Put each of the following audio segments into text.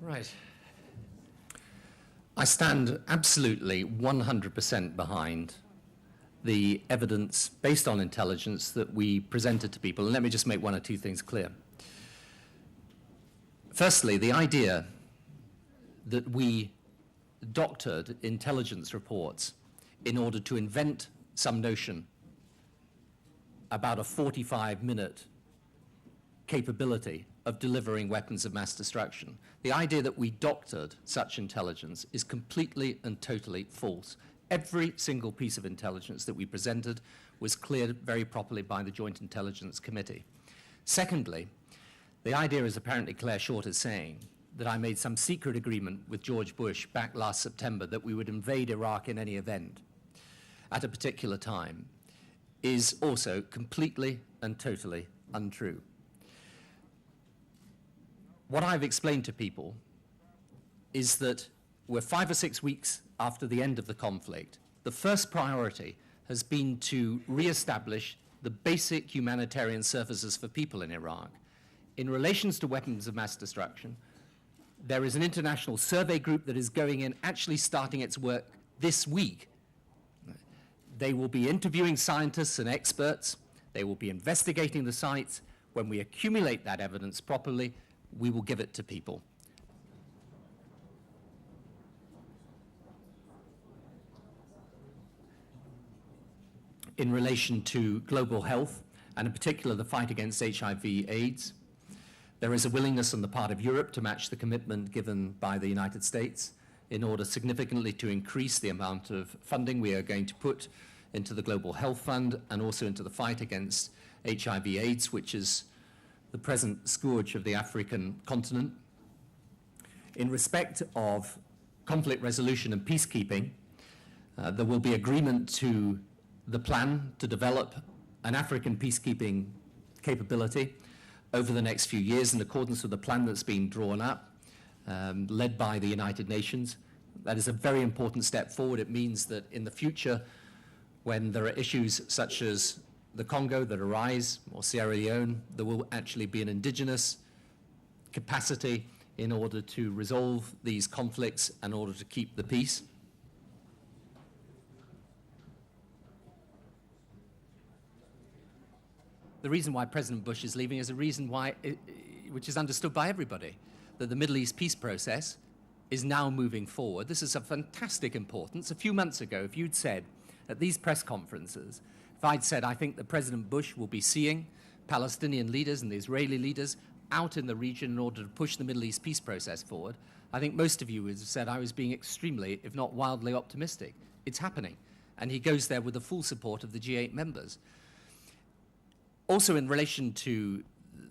Right. I stand absolutely 100% behind the evidence based on intelligence that we presented to people. And let me just make one or two things clear. Firstly, the idea that we doctored intelligence reports in order to invent some notion about a 45-minute capability of delivering weapons of mass destruction. The idea that we doctored such intelligence is completely and totally false. Every single piece of intelligence that we presented was cleared very properly by the Joint Intelligence Committee. Secondly, the idea is apparently Clare Short is saying that I made some secret agreement with George Bush back last September that we would invade Iraq in any event at a particular time is also completely and totally untrue. What I've explained to people is that we're 5 or 6 weeks after the end of the conflict. The first priority has been to reestablish the basic humanitarian services for people in Iraq. In relations to weapons of mass destruction, there is an international survey group that is going in, actually starting its work this week. They will be interviewing scientists and experts. They will be investigating the sites. When we accumulate that evidence properly, we will give it to people. In relation to global health, and in particular the fight against HIV/AIDS, there is a willingness on the part of Europe to match the commitment given by the United States in order significantly to increase the amount of funding we are going to put into the Global Health Fund and also into the fight against HIV/AIDS, which is the present scourge of the African continent. In respect of conflict resolution and peacekeeping, there will be agreement to the plan to develop an African peacekeeping capability over the next few years in accordance with the plan that's being drawn up, led by the United Nations. That is a very important step forward. It means that in the future, when there are issues such as the Congo that arise, or Sierra Leone, there will actually be an indigenous capacity in order to resolve these conflicts in order to keep the peace. The reason why President Bush is leaving is a reason why, which is understood by everybody, that the Middle East peace process is now moving forward. This is of fantastic importance. A few months ago, if you'd said at these press conferences, if I'd said I think that President Bush will be seeing Palestinian leaders and the Israeli leaders out in the region in order to push the Middle East peace process forward, I think most of you would have said I was being extremely, if not wildly optimistic. It's happening. And he goes there with the full support of the G8 members. Also in relation to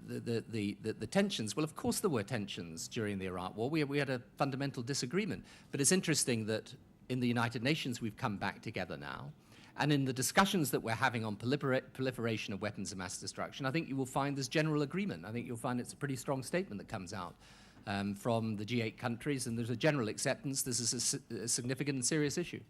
the tensions, well, of course there were tensions during the Iraq War. We had a fundamental disagreement. But it's interesting that in the United Nations we've come back together now. And in the discussions that we're having on proliferation of weapons of mass destruction, I think you will find there's general agreement. I think you'll find it's a pretty strong statement that comes out from the G8 countries, and there's a general acceptance this is a significant and serious issue.